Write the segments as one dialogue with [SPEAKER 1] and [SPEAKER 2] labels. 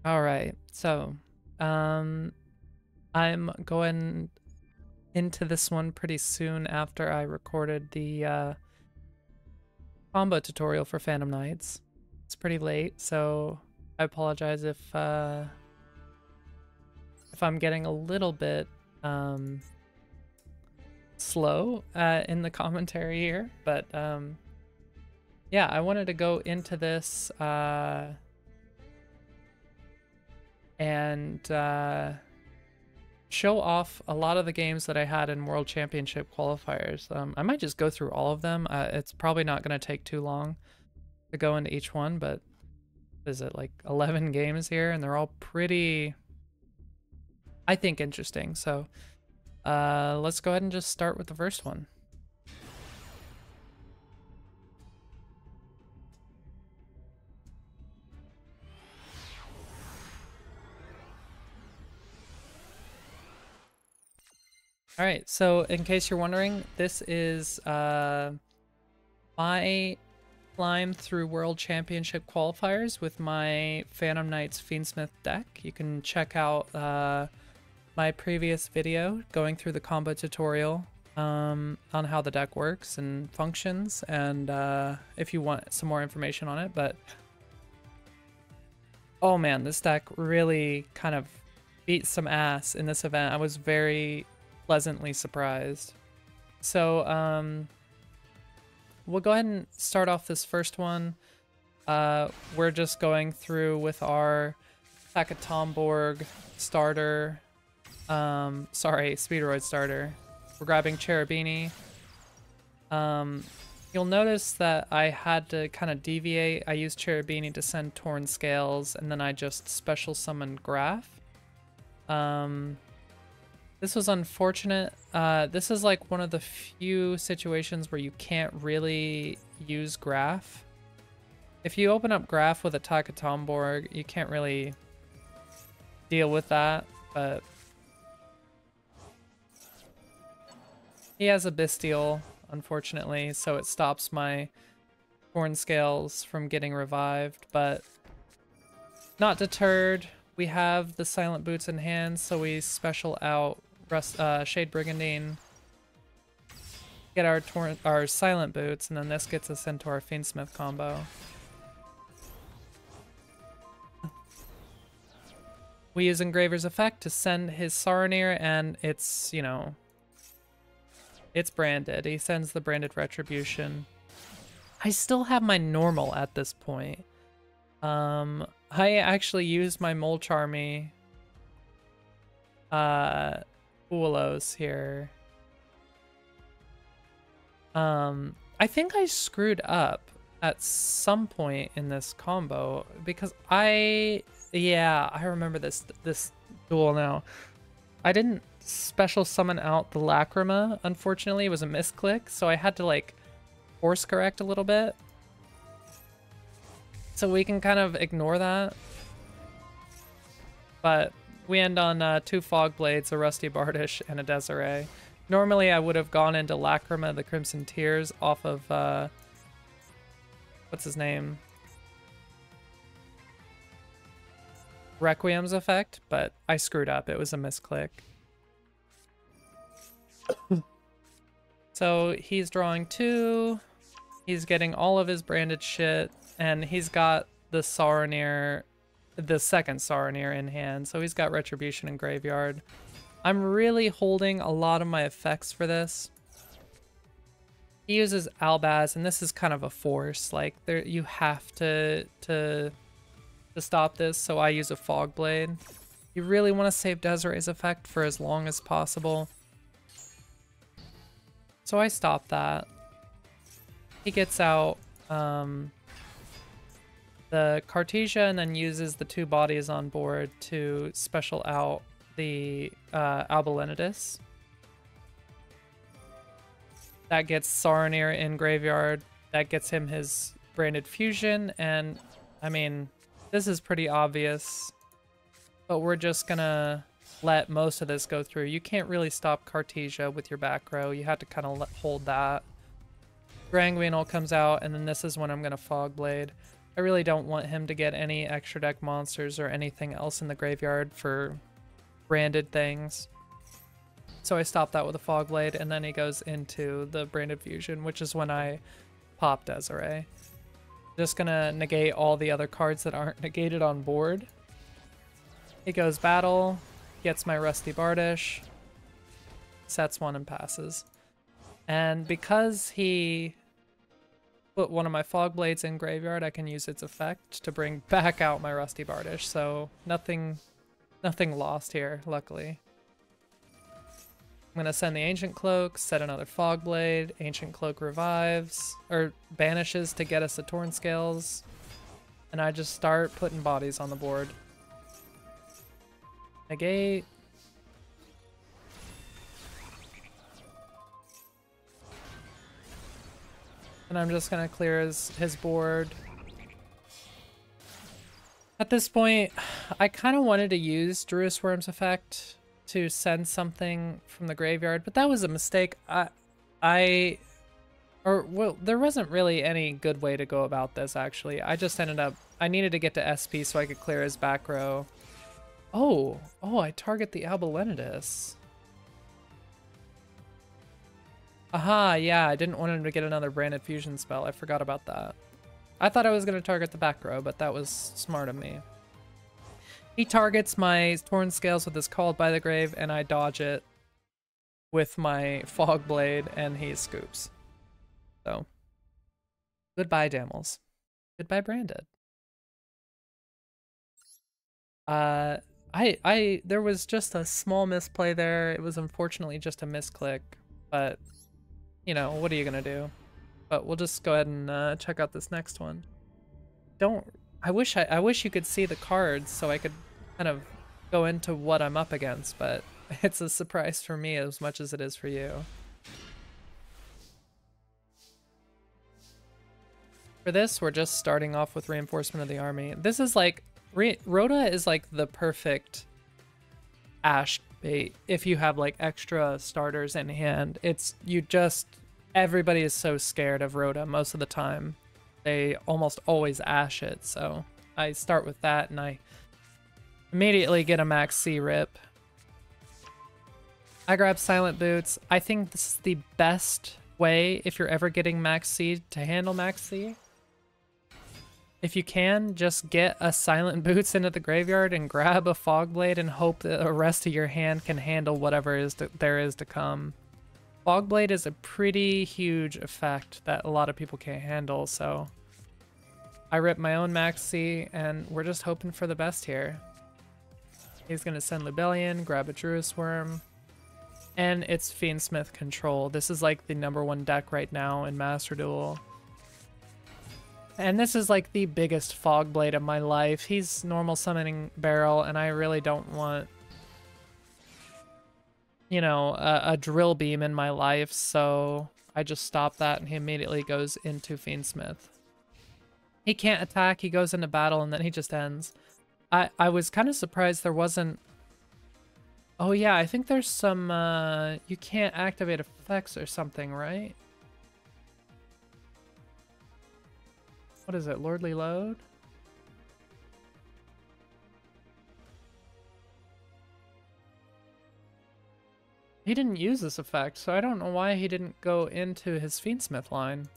[SPEAKER 1] All right, so I'm going into this one pretty soon after I recorded the combo tutorial for Phantom Knights. It's pretty late, so I apologize if I'm getting a little bit slow in the commentary here, but yeah, I wanted to go into this and show off a lot of the games that I had in World Championship qualifiers. I might just go through all of them. It's probably not going to take too long to go into each one, but is it like 11 games here? And they're all pretty, I think, interesting. So let's go ahead and just start with the first one. All right, so in case you're wondering, this is my climb through World Championship qualifiers with my Phantom Knights Fiendsmith deck. You can check out my previous video going through the combo tutorial on how the deck works and functions, and if you want some more information on it. But oh man, this deck really kind of beat some ass in this event. I was very pleasantly surprised. So we'll go ahead and start off this first one. We're just going through with our Takatomborg starter. Sorry, Speedroid starter. We're grabbing Cherubini. You'll notice that I had to kind of deviate. I used Cherubini to send Torn Scales, and then I just special summoned Graph. This was unfortunate. This is like one of the few situations where you can't really use Graph. If you open up Graph with a Takatomborg, you can't really deal with that, but he has a Bestial, unfortunately, so it stops my Torn Scales from getting revived, but not deterred. We have the Silent Boots in hand, so we special out Shade Brigandine, get our Silent Boots, and then this gets us into our Fiendsmith combo. We use Engraver's Effect to send his Saronir, and it's, you know, it's branded. He sends the branded Retribution. I still have my normal at this point. I actually used my Molcharmy Ulos here. I think I screwed up at some point in this combo because I remember this duel now. I didn't special summon out the Lacrima, unfortunately. It was a misclick, so I had to like course correct a little bit. So we can kind of ignore that. But we end on 2 Fog Blades, a Rusty Bardish, and a Desiree. Normally I would have gone into Lacrima, the Crimson Tears, off of, what's his name? Requiem's effect, but I screwed up. It was a misclick. So he's drawing 2. He's getting all of his branded shit, and he's got the Saronir, the second Saronir in hand, so he's got Retribution and Graveyard. I'm really holding a lot of my effects for this. He uses Albaz, and this is kind of a force. Like, there, you have to stop this, so I use a Fog Blade. You really want to save Desiree's effect for as long as possible. So I stop that. He gets out the Cartesia and then uses the 2 bodies on board to special out the Albalenidus. That gets Saronir in graveyard. That gets him his branded fusion, and I mean, this is pretty obvious, but we're just gonna let most of this go through. You can't really stop Cartesia with your back row. You have to kind of hold that. Granguinol comes out, and then this is when I'm gonna Fog Blade. I really don't want him to get any extra deck monsters or anything else in the graveyard for branded things. So I stopped that with a Fog Blade, and then he goes into the Branded Fusion, which is when I pop Desiree. Just gonna negate all the other cards that aren't negated on board. He goes Battle, gets my Rusty Bardish, sets one and passes. And because he put one of my Fog Blades in graveyard, I can use its effect to bring back out my Rusty Bardish, so nothing lost here, luckily. I'm gonna send the Ancient Cloak, set another Fog Blade, Ancient Cloak revives, or banishes to get us the Torn Scales, and I just start putting bodies on the board. Negate. And I'm just gonna clear his board. At this point, I kind of wanted to use Druid Worm's effect to send something from the graveyard, but that was a mistake. Well, there wasn't really any good way to go about this, actually. I just ended up, I needed to get to SP so I could clear his back row. Oh, I target the Albalenitus. Aha, yeah, I didn't want him to get another Branded Fusion spell. I forgot about that. I thought I was going to target the back row, but that was smart of me. He targets my Torn Scales with his Called by the Grave, and I dodge it with my Fog Blade, and he scoops. So, goodbye, Damels. Goodbye, Branded. There was just a small misplay there. It was unfortunately just a misclick, but, you know, what are you gonna do? But we'll just go ahead and check out this next one. I wish you could see the cards so I could kind of go into what I'm up against, but it's a surprise for me as much as it is for you. For this, we're just starting off with Reinforcement of the Army. This is like, Rhoda is like the perfect Ash bait if you have like extra starters in hand. Everybody is so scared of Rhoda most of the time. They almost always Ash it, so I start with that and I immediately get a Max C rip. I grab Silent Boots. I think this is the best way if you're ever getting Max C to handle Max C. If you can, just get a Silent Boots into the graveyard and grab a Fog Blade and hope that the rest of your hand can handle whatever there is to come. Fog Blade is a pretty huge effect that a lot of people can't handle, so I rip my own Max C, and we're just hoping for the best here. He's going to send Lubellion, grab a Druid Worm, and it's Fiendsmith Control. This is like the #1 deck right now in Master Duel. And this is like the biggest Fog Blade of my life. He's normal summoning Barrel, and I really don't want, you know, a Drill Beam in my life, so I just stop that, and he immediately goes into Fiendsmith. He can't attack, he goes into battle, and then he just ends. I was kind of surprised there wasn't... Oh yeah, I think there's some, you can't activate effects or something, right? What is it, Lordly Load? He didn't use this effect, so I don't know why he didn't go into his Fiendsmith line.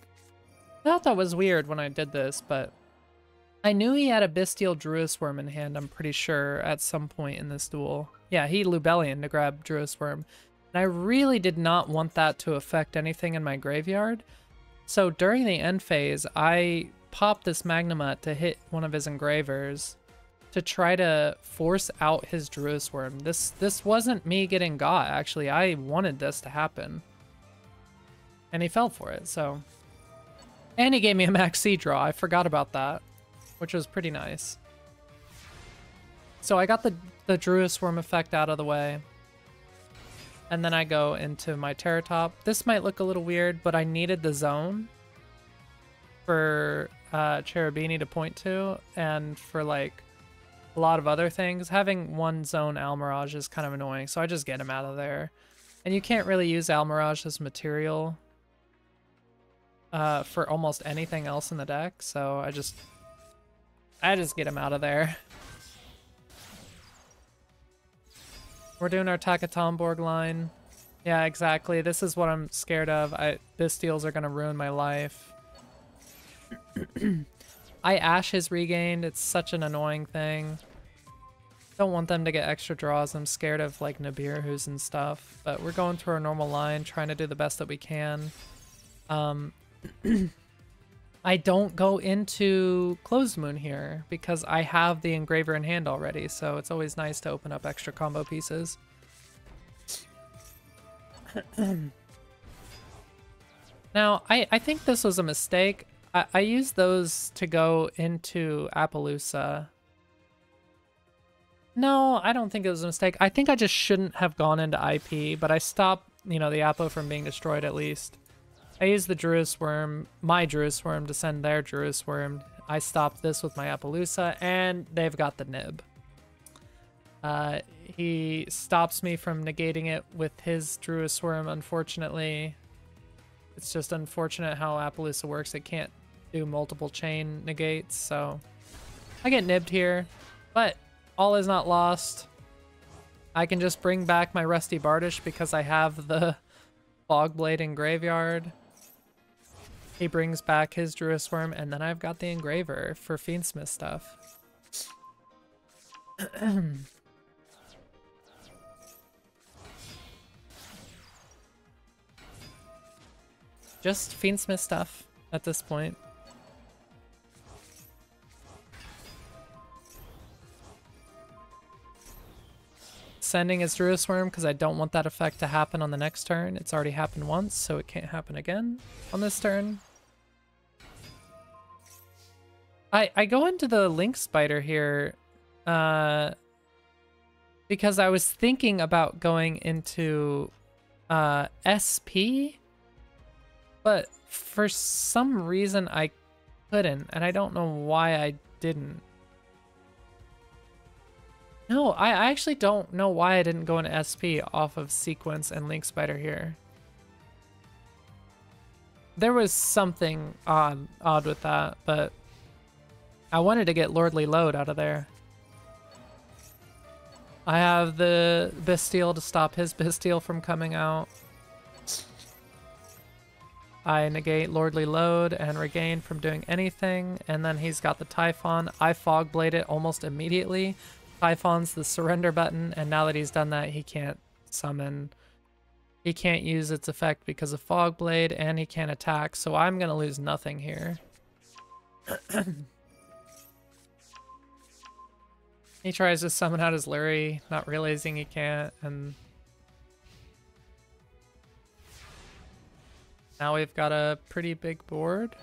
[SPEAKER 1] I thought that was weird when I did this, but I knew he had a Bestial Druisworm in hand, I'm pretty sure, at some point in this duel. Yeah, he Lubellion to grab Druisworm. And I really did not want that to affect anything in my graveyard. So during the end phase, I popped this Magnamut to hit one of his engravers to try to force out his Druisworm. This wasn't me getting got, actually. I wanted this to happen. And he fell for it, so... And he gave me a Max C draw. I forgot about that, which was pretty nice. So I got the Druisworm effect out of the way. And then I go into my Terratop. This might look a little weird, but I needed the zone for Cherubini to point to, and for like a lot of other things. Having one zone Almirage is kind of annoying, so I just get him out of there. And you can't really use Almirage as material for almost anything else in the deck, so I just I just get him out of there. We're doing our Takatomborg line. Yeah, exactly. This is what I'm scared of. Bisteals are gonna ruin my life. I Ash is regained. It's such an annoying thing. Don't want them to get extra draws. I'm scared of like Nibiru's and stuff. But we're going through our normal line, trying to do the best that we can. I don't go into Closed Moon here because I have the Engraver in hand already, so it's always nice to open up extra combo pieces. Now, I think this was a mistake. I used those to go into Appaloosa. No, I don't think it was a mistake. I think I just shouldn't have gone into IP, but I stopped, you know, the Appo from being destroyed at least. I used the Druis Worm, my Druis Worm, to send their Druis Worm. I stopped this with my Appaloosa, and they've got the nib. He stops me from negating it with his Druis Worm, unfortunately. It's just unfortunate how Appaloosa works. It can't do multiple chain negates, so I get nibbed here. But all is not lost. I can just bring back my Rusty Bardish because I have the Fogblade in Graveyard. He brings back his Druis Worm, and then I've got the Engraver for Fiendsmith stuff. Just Fiendsmith stuff at this point. Sending his Druis Worm because I don't want that effect to happen on the next turn. It's already happened once, so it can't happen again on this turn. I go into the Link Spider here because I was thinking about going into SP, but for some reason I couldn't, and I don't know why I didn't. No, I actually don't know why I didn't go into SP off of Sequence and Link Spider here. There was something odd with that, but I wanted to get Lordly Load out of there. I have the Bastille to stop his Bastille from coming out. I negate Lordly Load and regain from doing anything, and then he's got the Typhon. I Fogblade it almost immediately. Typhon's the surrender button, and now that he's done that, he can't summon. He can't use its effect because of Fogblade, and he can't attack, so I'm gonna lose nothing here. He tries to summon out his Lurie, not realizing he can't, and now we've got a pretty big board.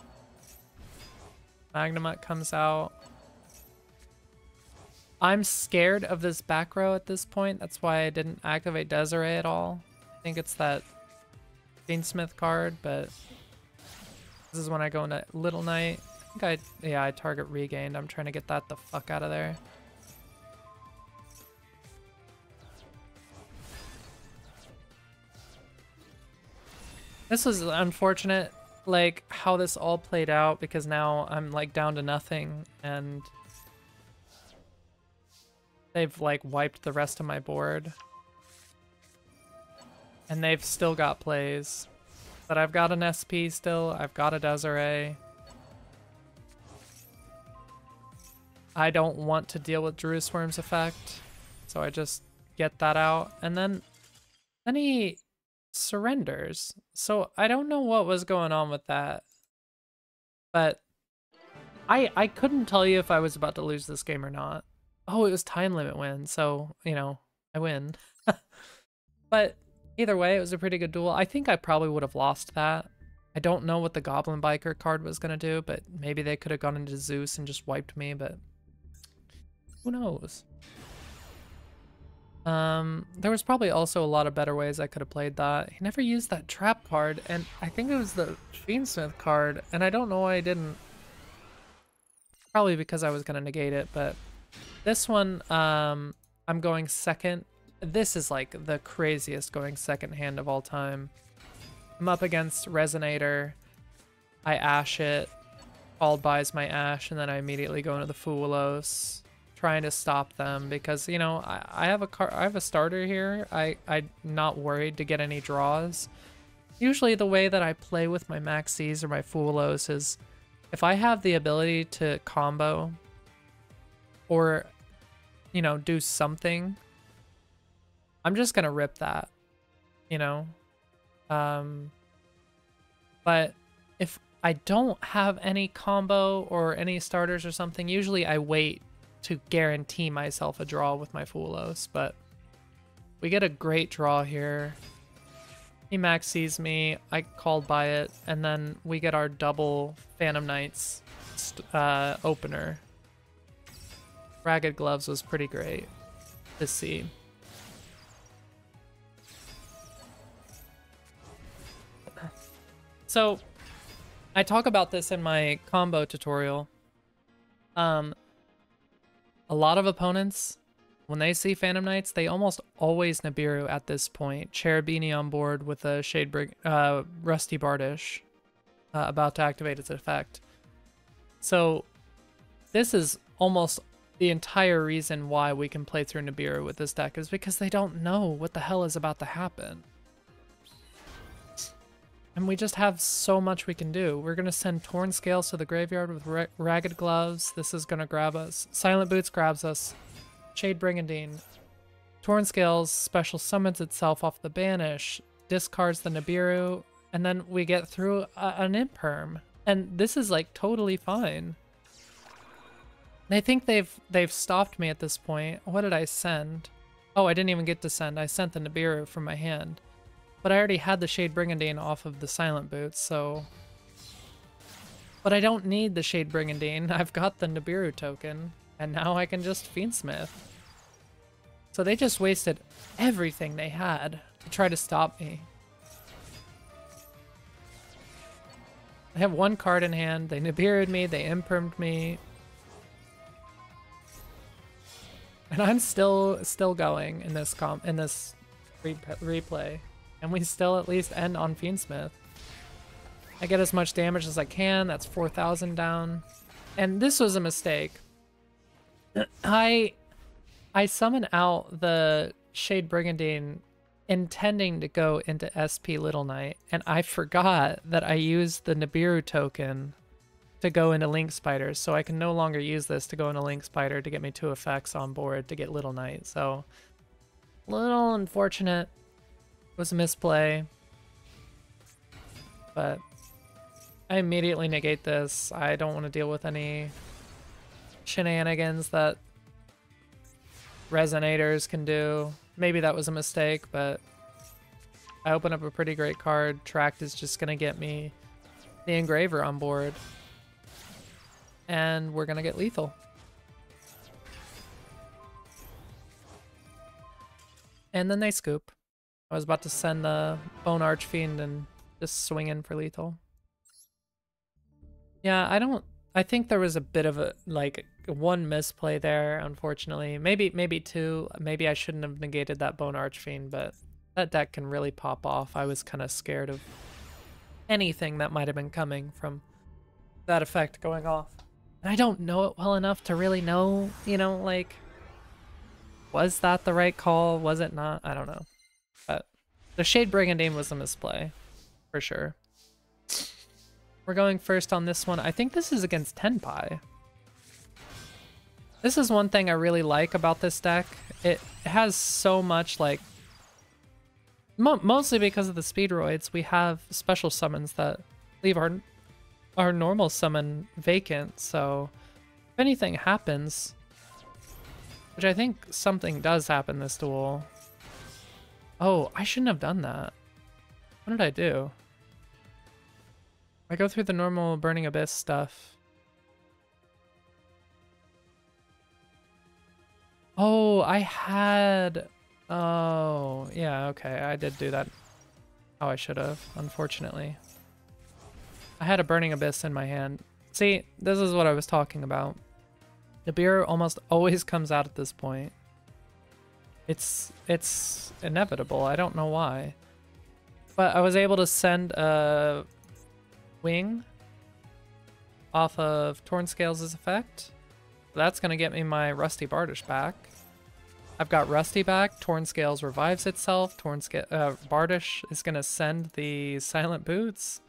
[SPEAKER 1] Magnemite comes out. I'm scared of this back row at this point. That's why I didn't activate Desiree at all. I think it's that Fiendsmith card, but this is when I go into Little Knight. I think I target regained. I'm trying to get that the fuck out of there. This was unfortunate, like, how this all played out, because now I'm, like, down to nothing, and they've, like, wiped the rest of my board. And they've still got plays. But I've got an SP still, I've got a Desiree. I don't want to deal with Druis Worm's effect, so I just get that out. And then he surrenders. So I don't know what was going on with that. But I couldn't tell you if I was about to lose this game or not. Oh, it was time limit win, so, you know, I win. But either way, it was a pretty good duel. I think I probably would have lost that. I don't know what the Goblin Biker card was going to do, but maybe they could have gone into Zeus and just wiped me, but who knows? There was probably also a lot of better ways I could have played that. He never used that trap card, and I think it was the Fiendsmith card, and I don't know why I didn't. Probably because I was going to negate it, but this one, I'm going second. This is like the craziest going second hand of all time. I'm up against Resonator. I Ash it. called buys my Ash, and then I immediately go into the Fulos, trying to stop them because, you know, I have a starter here. I'm not worried to get any draws. Usually the way that I play with my Maxis or my Fulos is if I have the ability to combo or, you know, do something, I'm just gonna rip that, you know? But if I don't have any combo or any starters or something, usually I wait to guarantee myself a draw with my Fulos, but we get a great draw here. D.Max sees me, I called by it, and then we get our double Phantom Knights opener. Ragged Gloves was pretty great to see. So, I talk about this in my combo tutorial. A lot of opponents, when they see Phantom Knights, they almost always Nibiru at this point. Cherubini on board with a Rusty Bardish about to activate its effect. So this is almost the entire reason why we can play through Nibiru with this deck, is because they don't know what the hell is about to happen. And we just have so much we can do. We're going to send Torn Scales to the graveyard with Ragged Gloves. This is going to grab us. Silent Boots grabs us. Shade Brigandine. Torn Scales special summons itself off the banish, discards the Nibiru, and then we get through an Imperm. And this is like totally fine. I think they've stopped me at this point. What did I send? Oh, I didn't even get to send. I sent the Nibiru from my hand. But I already had the Shade Brigandine off of the Silent Boots, so... But I don't need the Shade Brigandine. I've got the Nibiru token, and now I can just Fiendsmith. So they just wasted everything they had to try to stop me. I have one card in hand. They Nibiru'd me, they Impermed me. And I'm still going in this replay. And we still at least end on Fiendsmith. I get as much damage as I can. That's 4,000 down. And this was a mistake. I summon out the Shade Brigandine intending to go into SP Little Knight, and I forgot that I used the Nibiru token to go into Link Spider, so I can no longer use this to go into Link Spider to get me 2 effects on board to get Little Knight. So, a little unfortunate. Was a misplay, but I immediately negate this. I don't want to deal with any shenanigans that Resonators can do. Maybe that was a mistake, but I open up a pretty great card. Tract is just going to get me the Engraver on board, and we're going to get lethal. And then they scoop. I was about to send the Bone Archfiend and just swing in for lethal. Yeah, I think there was a bit of a, like, one misplay there, unfortunately. Maybe 2. Maybe I shouldn't have negated that Bone Archfiend, but that deck can really pop off. I was kind of scared of anything that might have been coming from that effect going off. And I don't know it well enough to really know, you know, like, was that the right call? Was it not? I don't know. But the Shade Brigandine was a misplay, for sure. We're going first on this one. I think this is against Tenpai. This is one thing I really like about this deck. It has so much, like... mostly because of the Speedroids, we have special summons that leave our normal summon vacant, so if anything happens, which I think something does happen this duel. Oh, I shouldn't have done that. What did I do? I go through the normal Burning Abyss stuff. Oh, I had... Oh, yeah, okay, I did do that. Oh, I should have, unfortunately. I had a Burning Abyss in my hand. See, this is what I was talking about. Nibiru almost always comes out at this point. It's inevitable. I don't know why. But I was able to send a wing off of Torn Scales' effect. That's going to get me my Rusty Bardish back. I've got Rusty back. Torn Scales revives itself. Bardish is going to send the Silent Boots.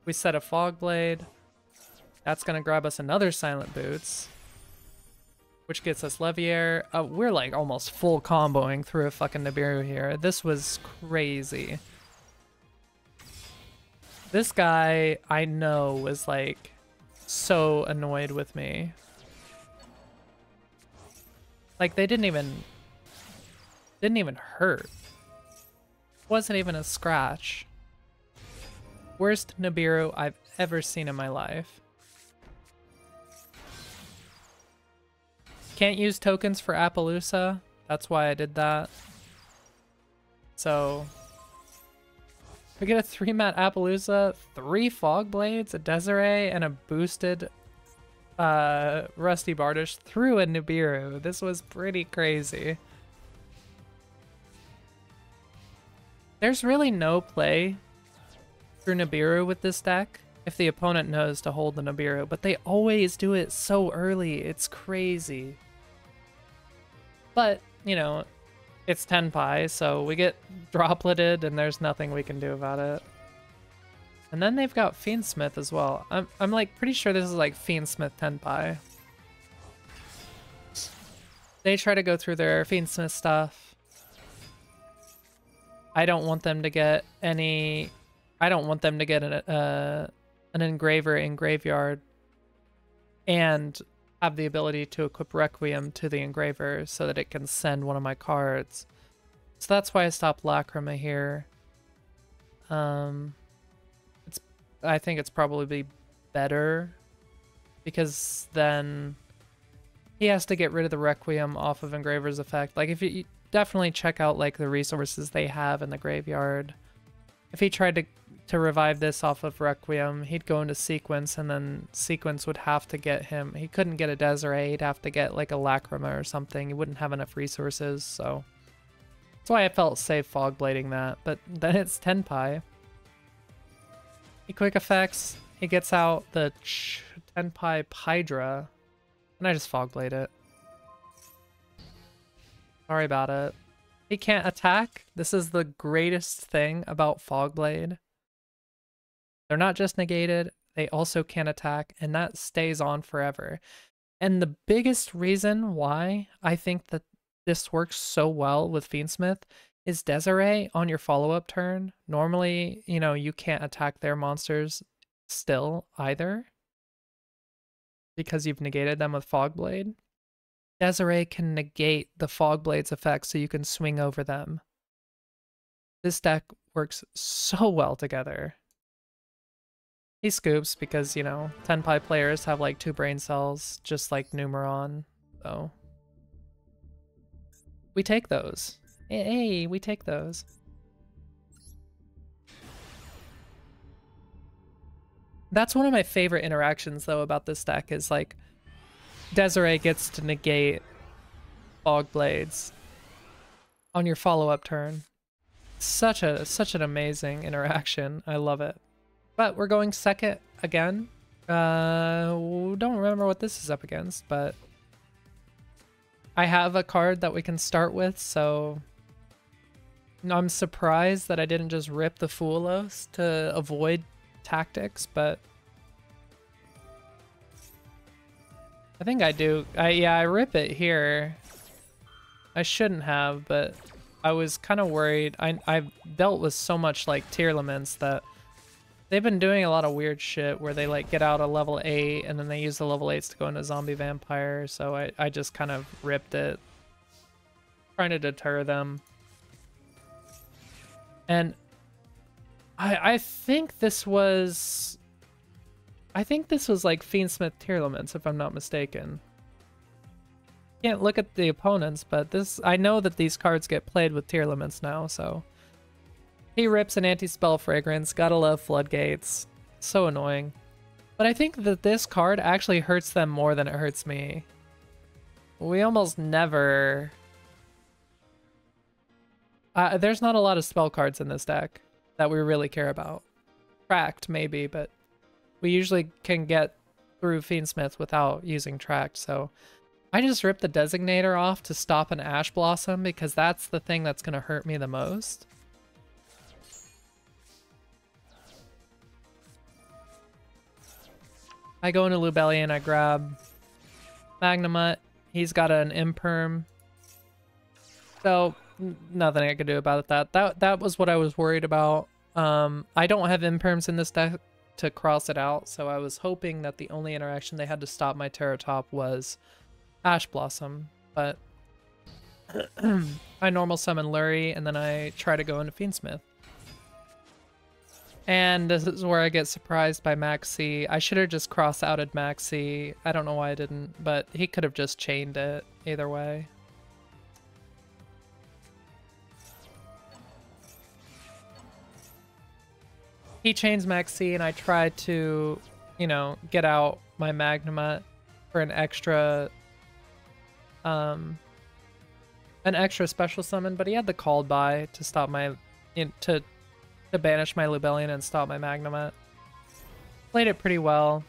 [SPEAKER 1] We set a Fog Blade. That's going to grab us another Silent Boots, which gets us Leviair. We're like almost full comboing through a fucking Nibiru here. This was crazy. This guy, I know, was like so annoyed with me. Like they didn't even hurt. Wasn't even a scratch. Worst Nibiru I've ever seen in my life. Can't use tokens for Appaloosa. That's why I did that. So we get a 3-mat Appaloosa, 3 Fog Blades, a Desiree, and a boosted Rusty Bardish through a Nibiru. This was pretty crazy. There's really no play through Nibiru with this deck if the opponent knows to hold the Nibiru, but they always do it so early. It's crazy. But, you know, it's Tenpai, so we get dropleted and there's nothing we can do about it. And then they've got Fiendsmith as well. I'm like pretty sure this is like Fiendsmith Tenpai. They try to go through their Fiendsmith stuff. I don't want them to get any... I don't want them to get an Engraver in Graveyard and have the ability to equip Requiem to the Engraver so that it can send one of my cards. So that's why I stopped Lacrima here. I think it's probably better because then he has to get rid of the Requiem off of Engraver's effect. Like if you definitely check out like the resources they have in the graveyard. If he tried to revive this off of Requiem, he'd go into Sequence, and then Sequence would have to get him. He couldn't get a Desiree, he'd have to get like a Lacrima or something. He wouldn't have enough resources, so that's why I felt safe fog blading that. But then it's Tenpai. He quick effects, he gets out the Tenpai Hydra, and I just fog blade it. Sorry about it. He can't attack. This is the greatest thing about Fog Blade. They're not just negated, they also can't attack, and that stays on forever. And the biggest reason why I think that this works so well with Fiendsmith is Desiree on your follow-up turn. Normally, you know, you can't attack their monsters still either because you've negated them with Fog Blade. Desiree can negate the Fog Blade's effect so you can swing over them. This deck works so well together. He scoops because, you know, Tenpai players have like 2 brain cells, just like Numeron, so we take those. Hey, we take those. That's one of my favorite interactions, though, about this deck is, like, Desiree gets to negate Fog Blades on your follow-up turn. Such an amazing interaction. I love it. But we're going second again. Don't remember what this is up against, but I have a card that we can start with, so I'm surprised that I didn't just rip the Foolos to avoid tactics, but I think I do. Yeah, I rip it here. I shouldn't have, but I was kind of worried. I've dealt with so much like Tearlaments that they've been doing a lot of weird shit where they like get out a level 8 and then they use the level 8s to go into zombie vampire, so I just kind of ripped it, trying to deter them. And I think this was like Fiendsmith Tearlaments, if I'm not mistaken. Can't look at the opponents, but this, I know that these cards get played with Tearlaments now, so he rips an anti-spell fragrance. Gotta love Floodgates. So annoying. But I think that this card actually hurts them more than it hurts me. We almost never... there's not a lot of spell cards in this deck that we really care about. Cracked, maybe, but we usually can get through Fiendsmith without using Tract, so I just ripped the Designator off to stop an Ash Blossom because that's the thing that's going to hurt me the most. I go into Lubellion, I grab Magnemite. He's got an Imperm. So, nothing I could do about that. That was what I was worried about. I don't have Imperms in this deck to cross it out, so I was hoping that the only interaction they had to stop my Terratop was Ash Blossom, but I normal summon Lurie, and then I try to go into Fiendsmith. And this is where I get surprised by Maxi. I should have just cross-outed Maxi. I don't know why I didn't, but he could have just chained it either way. He chains Maxi, and I try to, you know, get out my Magnemite for an extra special summon, but he had the called by to stop my to banish my Lubellion and stop my Magnemite. Played it pretty well,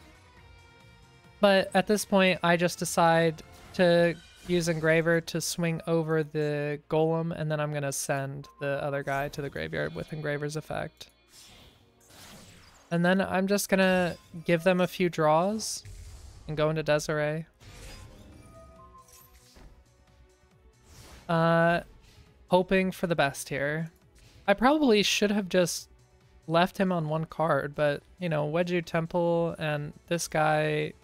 [SPEAKER 1] but at this point I just decide to use Engraver to swing over the Golem, and then I'm gonna send the other guy to the graveyard with Engraver's effect. And then I'm just gonna give them a few draws and go into Desiree. Hoping for the best here. I probably should have just left him on one card, but, you know, Wedju Temple and this guy,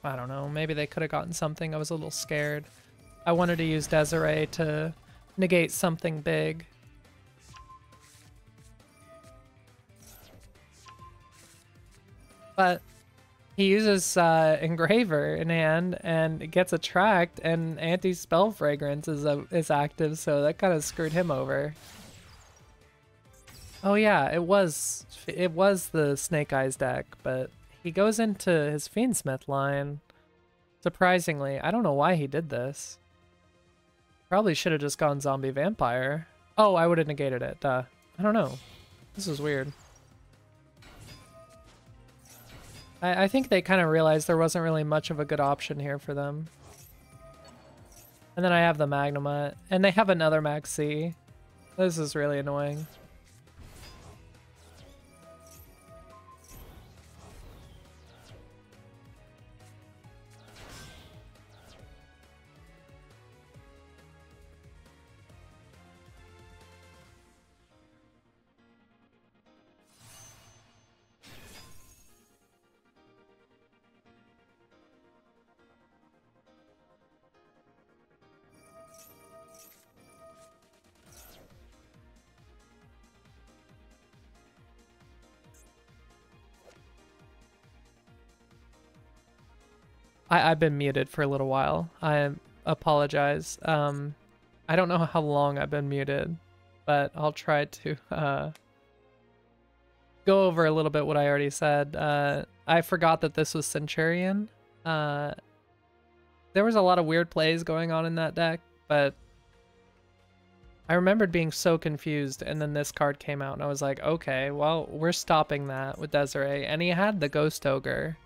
[SPEAKER 1] I don't know, maybe they could have gotten something. I was a little scared. I wanted to use Desiree to negate something big. But he uses Engraver in hand and gets a Tract, and Anti-Spell Fragrance is active, so that kind of screwed him over. Oh yeah, it was the Snake Eyes deck, but he goes into his Fiendsmith line. Surprisingly, I don't know why he did this. Probably should have just gone Zombie Vampire. Oh, I would have negated it, duh. I don't know. This is weird. I think they kind of realized there wasn't really much of a good option here for them. And then I have the Magnemite, and they have another Maxi. This is really annoying. I've been muted for a little while. I apologize. I don't know how long I've been muted, but I'll try to go over a little bit what I already said. I forgot that this was Centurion. There was a lot of weird plays going on in that deck, but I remembered being so confused, and then this card came out, and I was like, okay, well, we're stopping that with Desiree, and he had the Ghost Ogre.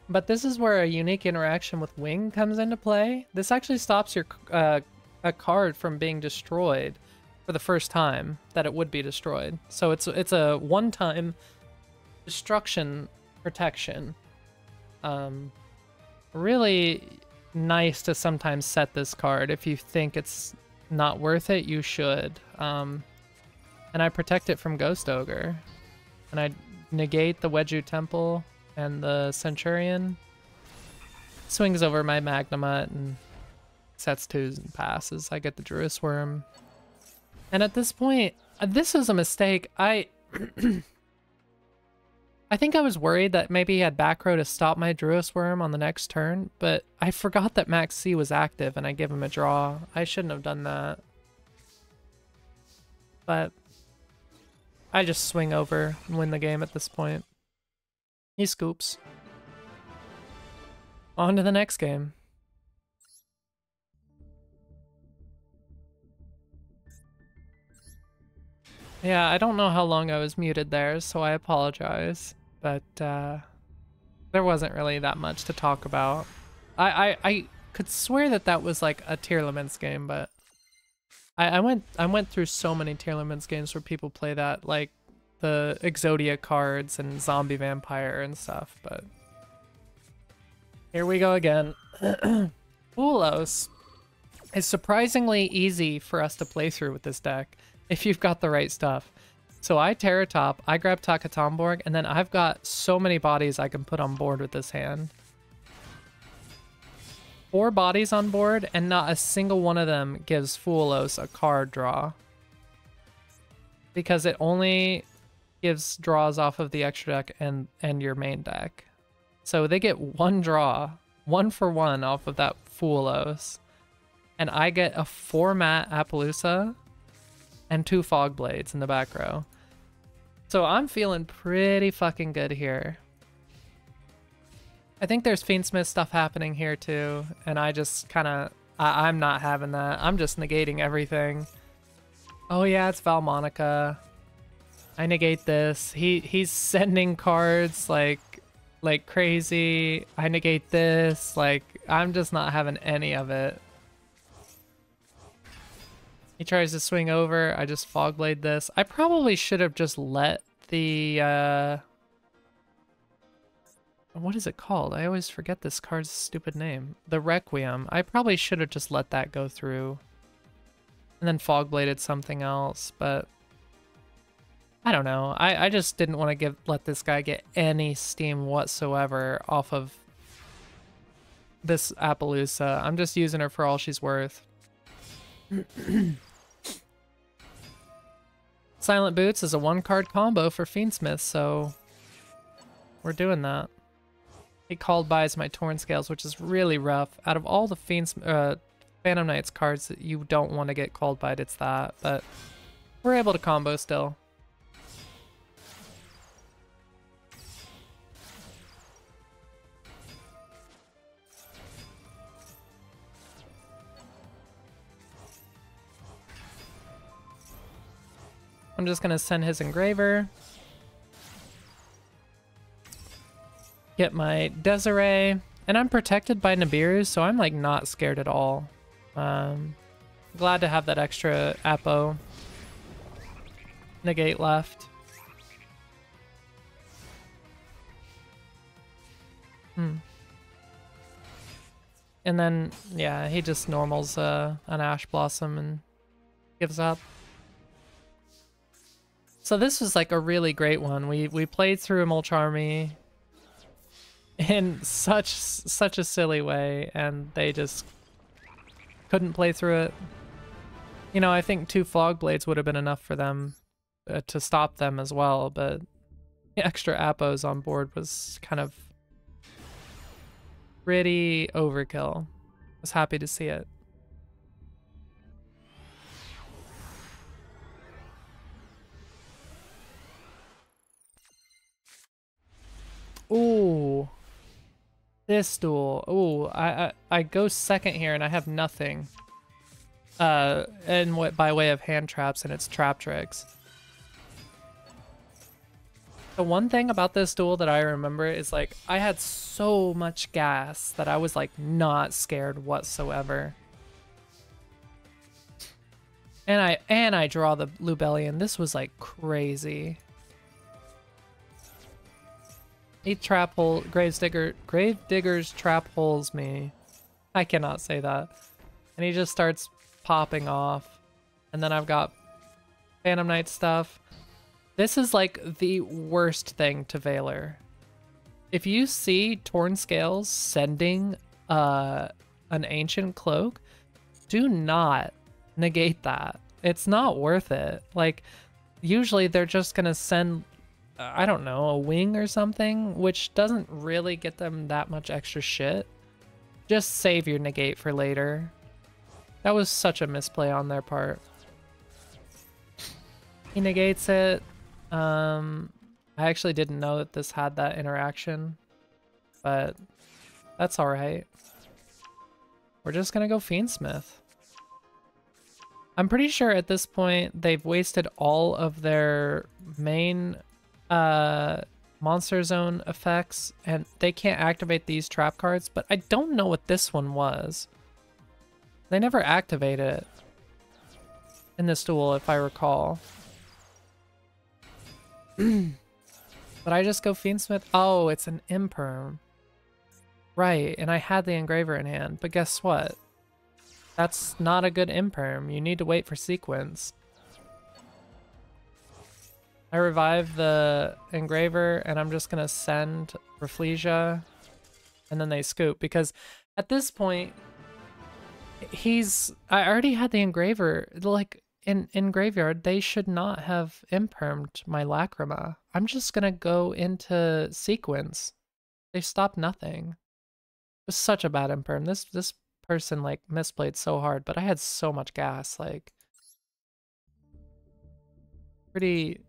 [SPEAKER 1] But this is where a unique interaction with Wing comes into play. This actually stops your a card from being destroyed for the first time that it would be destroyed. So it's a one-time destruction protection. Really nice to sometimes set this card. If you think it's not worth it, you should. And I protect it from Ghost Ogre. And I negate the Wedju Temple and the Centurion. Swings over my Magnemite and sets twos and passes. I get the Druis Worm. And at this point, this is a mistake. I think I was worried that maybe he had back row to stop my Druis Worm on the next turn, but I forgot that Max C was active and I give him a draw. I shouldn't have done that. But I just swing over and win the game at this point. He scoops. On to the next game. Yeah, I don't know how long I was muted there, so I apologize. but there wasn't really that much to talk about. I could swear that that was like a tier limits game, but I went through so many tier limits games where people play that, like the Exodia cards and Zombie Vampire and stuff, but here we go again. Ulos is surprisingly easy for us to play through with this deck if you've got the right stuff. So I Terra Top, I grab Takatomborg, and then I've got so many bodies I can put on board with this hand. 4 bodies on board, and not a single one of them gives Fulos a card draw. Because it only gives draws off of the extra deck and your main deck. So they get 1 draw, 1 for 1 off of that Fulos. And I get a 4-mat Appaloosa and 2 Fog Blades in the back row. So I'm feeling pretty fucking good here. I think there's Fiendsmith stuff happening here too, and I just kind of, I'm not having that. I'm just negating everything. Oh yeah, it's Valmonica. I negate this. He's sending cards like crazy. I negate this. Like, I'm just not having any of it. He tries to swing over. I just Fogblade this. I probably should have just let the what is it called? I always forget this card's stupid name. The Requiem. I probably should have just let that go through. And then Fogbladed something else, but I don't know. I just didn't want to let this guy get any steam whatsoever off of this Appaloosa. I'm just using her for all she's worth. Silent Boots is a 1-card combo for Fiendsmith, so we're doing that. He called buys my Torn Scales, which is really rough. Out of all the Phantom Knights cards that you don't want to get called by, it's that, but we're able to combo still. I'm just gonna send his Engraver. Get my Desiree. And I'm protected by Nibiru, so I'm like not scared at all. Glad to have that extra Appo. Negate left. And then, yeah, he just normals an Ash Blossom and gives up. So this was like a really great one. We played through Mulch Army in such a silly way, and they just couldn't play through it. You know, I think 2 Fog Blades would have been enough for them to stop them as well, but the extra Appos on board was kind of pretty overkill. I was happy to see it. Ooh, this duel. Ooh, I go second here and I have nothing. And by way of hand traps, and it's trap tricks. The one thing about this duel that I remember is like I had so much gas that I was like not scared whatsoever. And I draw the Lubellion. This was like crazy. He trap hole Gravedigger's trap holes me. I cannot say that. And he just starts popping off. And then I've got Phantom Knight stuff. This is like the worst thing to Valor. If you see Torn Scales sending an Ancient Cloak, do not negate that. It's not worth it. Like, usually they're just gonna send, I don't know, a wing or something, which doesn't really get them that much extra shit. Just save your negate for later. That was such a misplay on their part. He negates it. I actually didn't know that this had that interaction, but that's alright. We're just gonna go Fiendsmith. I'm pretty sure at this point they've wasted all of their main Monster Zone effects, and they can't activate these trap cards, but I don't know what this one was. They never activate it in this duel, if I recall. But I just go Fiendsmith? Oh, it's an Imperm. Right, and I had the Engraver in hand, but guess what? That's not a good Imperm. You need to wait for sequence. I revive the Engraver, and I'm just gonna send Rafflesia, and then they scoop, because at this point, I already had the Engraver. Like, in Graveyard, they should not have impermed my Lacrima. I'm just gonna go into sequence. They stopped nothing. It was such a bad imperm. This person, like, misplayed so hard, but I had so much gas, like... Pretty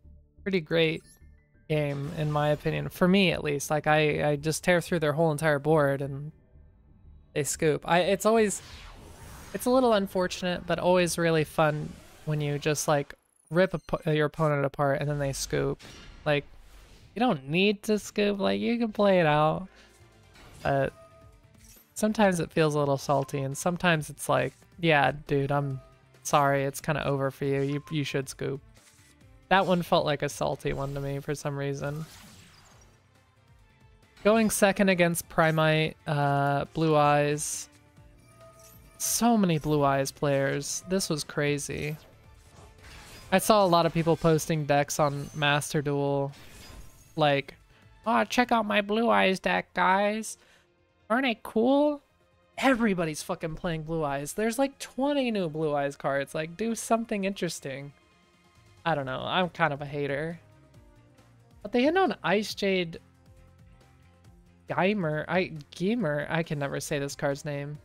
[SPEAKER 1] great game, in my opinion. For me, at least. Like, I just tear through their whole entire board, and they scoop. It's a little unfortunate, but always really fun when you just, like, rip your opponent apart and then they scoop. Like, you don't need to scoop, like, you can play it out. But sometimes it feels a little salty, and sometimes it's like, yeah, dude, I'm sorry, it's kind of over for you. You should scoop. That one felt like a salty one to me for some reason. Going second against Primite, Blue Eyes. So many Blue Eyes players. This was crazy. I saw a lot of people posting decks on Master Duel. Like, oh, check out my Blue Eyes deck, guys. Aren't they cool? Everybody's fucking playing Blue Eyes. There's like 20 new Blue Eyes cards. Like, do something interesting. I don't know. I'm kind of a hater. But they hit on Ice Jade Geimer. I can never say this card's name.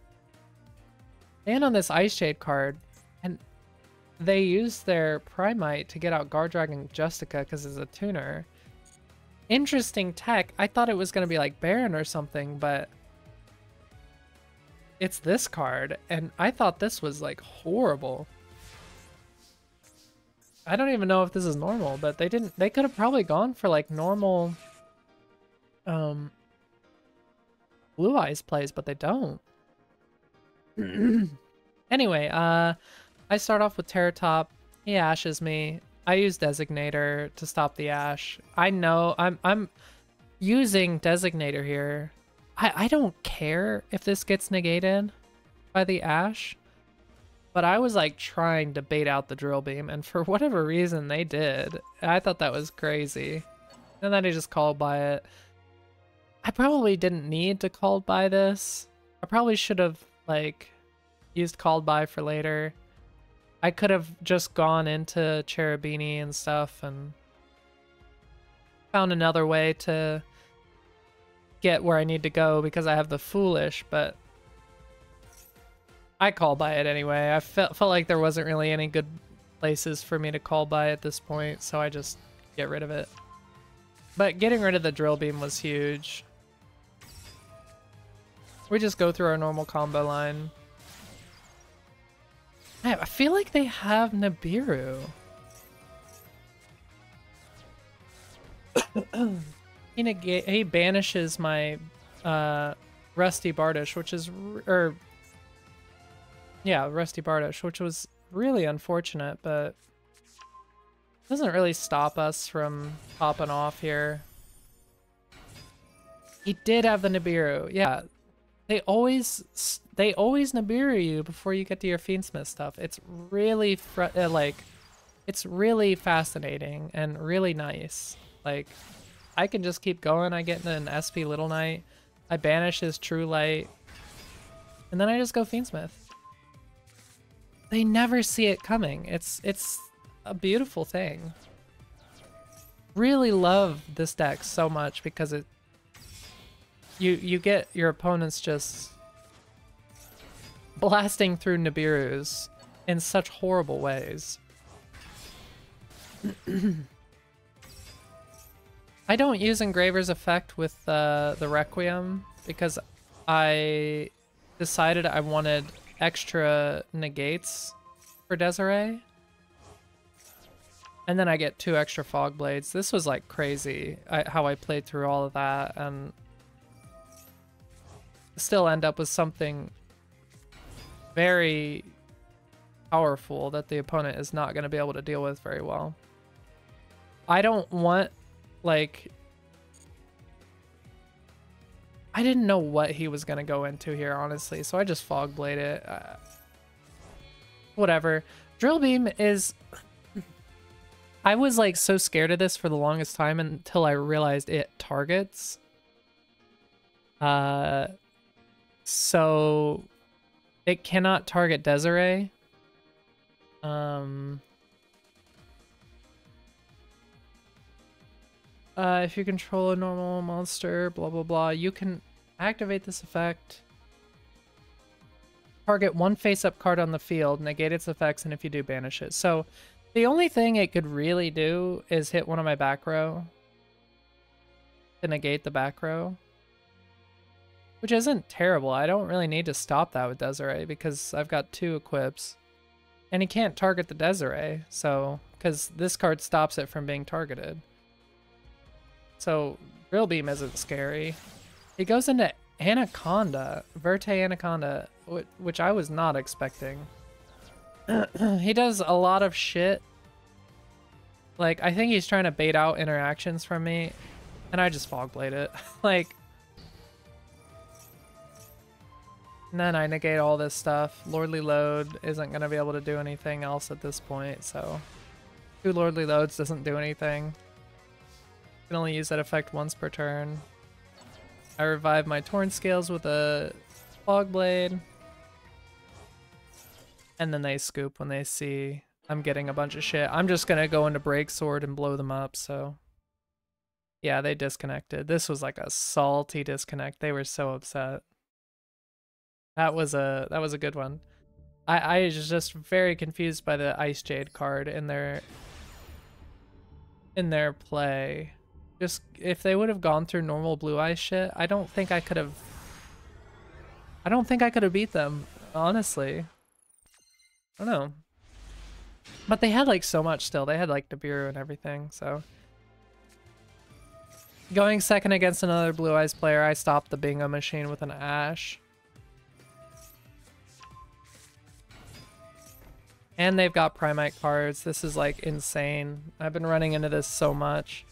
[SPEAKER 1] They hit on this Ice Jade card, and they used their Primite to get out Guard Dragon Justica because it's a tuner. Interesting tech. I thought it was going to be like Baron or something, but it's this card, and I thought this was like horrible. I don't even know if this is normal, but they could have probably gone for like normal Blue Eyes plays, but they don't. Anyway, I start off with Terror Top. He ashes me. I use Designator to stop the ash. I know I'm using Designator here. I don't care if this gets negated by the ash. But I was like trying to bait out the Drill Beam, and for whatever reason they did. I thought that was crazy. And then I just called by it. I probably didn't need to call by this. I probably should have like used called by for later. I could have just gone into Cherubini and stuff and found another way to get where I need to go because I have the Foolish, but I call by it anyway. I felt like there wasn't really any good places for me to call by at this point, so I just get rid of it. But getting rid of the Drill Beam was huge. We just go through our normal combo line. I feel like they have Nibiru. He banishes my Rusty Bardish, which is... Yeah, Rusty Bardish, which was really unfortunate, but doesn't really stop us from popping off here. He did have the Nibiru. Yeah, they always Nibiru you before you get to your Fiendsmith stuff. It's really it's really fascinating and really nice. Like, I can just keep going. I get into an SP Little Knight. I banish his True Light, and then I just go Fiendsmith. They never see it coming. It's a beautiful thing. Really love this deck so much because you get your opponents just blasting through Nibirus in such horrible ways. I don't use Engraver's effect with the Requiem because I decided I wanted extra negates for Desiree. And then I get 2 extra Fog Blades. This was like crazy how I played through all of that and still end up with something very powerful that the opponent is not going to be able to deal with very well. I don't want, like... I didn't know what he was going to go into here, honestly, so I just Fog Blade it. Whatever. Drill Beam is... I was like so scared of this for the longest time until I realized it targets. So it cannot target Desiree. If you control a normal monster, blah blah blah, you can activate this effect. Target 1 face-up card on the field, negate its effects, and if you do, banish it. So the only thing it could really do is hit one of my back row to negate the back row, which isn't terrible. I don't really need to stop that with Desiree because I've got 2 equips, and he can't target the Desiree, so because this card stops it from being targeted. So Drill Beam isn't scary. He goes into Anaconda, Verte Anaconda, which I was not expecting. He does a lot of shit. Like, I think he's trying to bait out interactions from me, and I just Fog Blade it. Like, and then I negate all this stuff. Lordly Load isn't going to be able to do anything else at this point, so 2 Lordly Loads doesn't do anything. You can only use that effect once per turn. I revive my Torn Scales with a Fog Blade. And then they scoop when they see I'm getting a bunch of shit. I'm just going to go into Break Sword and blow them up, so... Yeah, they disconnected. This was like a salty disconnect. They were so upset. That was a good one. I was just very confused by the Ice Jade card in their play. Just if they would have gone through normal Blue Eyes shit, I don't think I could have beat them, honestly. I don't know. But they had like so much still. They had like Nibiru and everything, so. Going second against another Blue Eyes player, I stopped the bingo machine with an Ash. And they've got Primite cards. This is like insane. I've been running into this so much.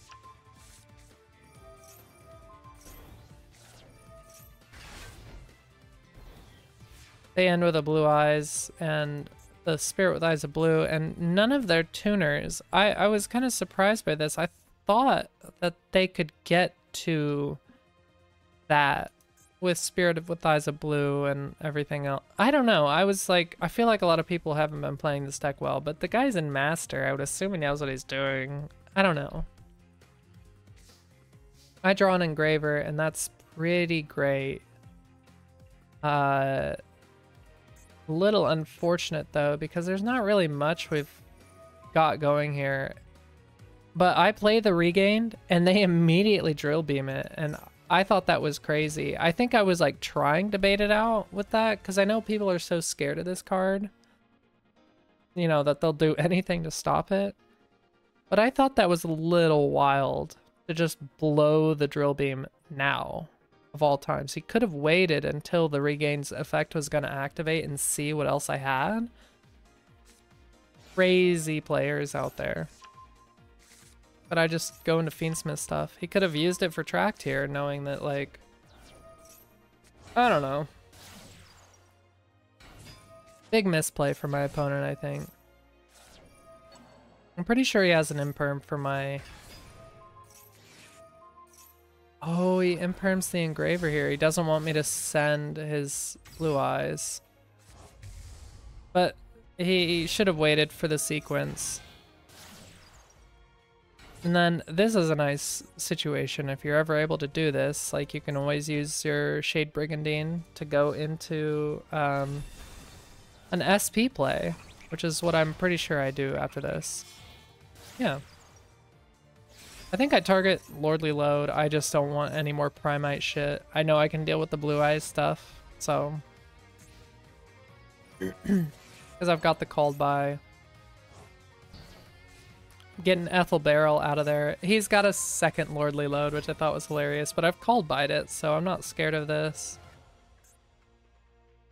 [SPEAKER 1] They end with a Blue Eyes and the Spirit with Eyes of Blue, and none of their tuners. I was kind of surprised by this. I thought that they could get to that with Spirit with Eyes of Blue and everything else. I don't know. I was like, I feel like a lot of people haven't been playing this deck well, but the guy's in Master. I would assume he knows what he's doing. I don't know. I draw an Engraver, and that's pretty great. Little unfortunate though, because there's not really much we've got going here. But I play the Regained, and they immediately Drill Beam it, and I thought that was crazy. I think I was like trying to bait it out with that, because I know people are so scared of this card, you know, that they'll do anything to stop it. But I thought that was a little wild to just blow the Drill Beam now. Of all times. He could have waited until the Regain's effect was going to activate and see what else I had. Crazy players out there. But I just go into Fiendsmith stuff. He could have used it for Tracked here, knowing that, like... I don't know. Big misplay for my opponent, I think. I'm pretty sure he has an Imperm for my... Oh, he imperms the Engraver here. He doesn't want me to send his Blue Eyes. But he should have waited for the sequence. And then this is a nice situation. If you're ever able to do this, like, you can always use your Shade Brigandine to go into an SP play, which is what I'm pretty sure I do after this. Yeah. I think I target Lordly Load. I just don't want any more Primite shit. I know I can deal with the Blue Eyes stuff, so... Because I've got the Called By. getting Ethel Barrel out of there. He's got a second Lordly Load, which I thought was hilarious, but I've called bite it, so I'm not scared of this.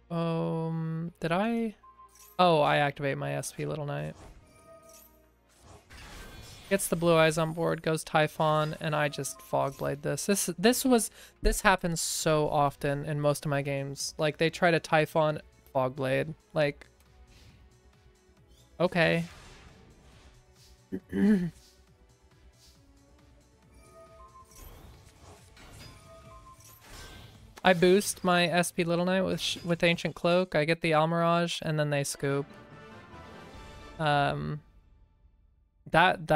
[SPEAKER 1] Did I? Oh, I activate my SP Little Knight. Gets the blue eyes on board, goes Typhon, and I just Fogblade this. This happens so often in most of my games. Like, they try to Typhon Fogblade. Like, okay. I boost my SP Little Knight with Ancient Cloak. I get the Almirage, and then they scoop. That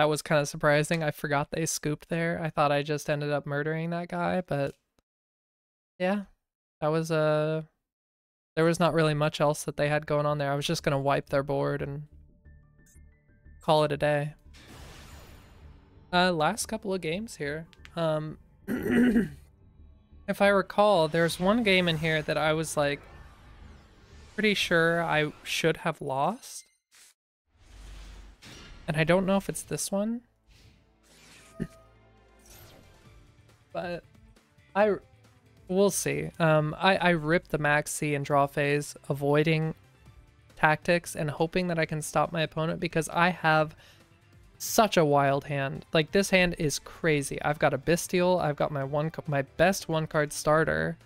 [SPEAKER 1] was kind of surprising. I forgot they scooped there. I thought I just ended up murdering that guy, but yeah, that was there was not really much else that they had going on there. I was just gonna wipe their board and call it a day. Last couple of games here. If I recall, there's one game in here that I was like pretty sure I should have lost. And I don't know if it's this one. But we'll see. I ripped the max C and draw phase, avoiding tactics and hoping that I can stop my opponent because I have such a wild hand. Like, this hand is crazy. I've got a Bestial, I've got my best one-card starter,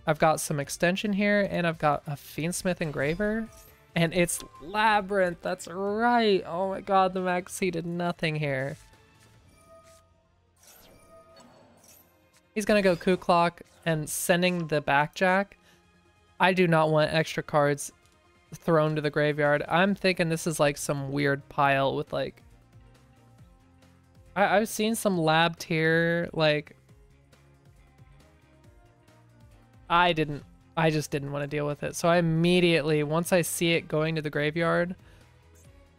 [SPEAKER 1] I've got some extension here, and I've got a Fiendsmith Engraver. And it's Labyrinth, that's right. Oh my god, the max C did nothing here. He's gonna go Coup Clock and sending the Backjack. I do not want extra cards thrown to the graveyard. I'm thinking this is like some weird pile with like... I've seen some Lab Tier, like... I just didn't want to deal with it. So I immediately, once I see it going to the graveyard,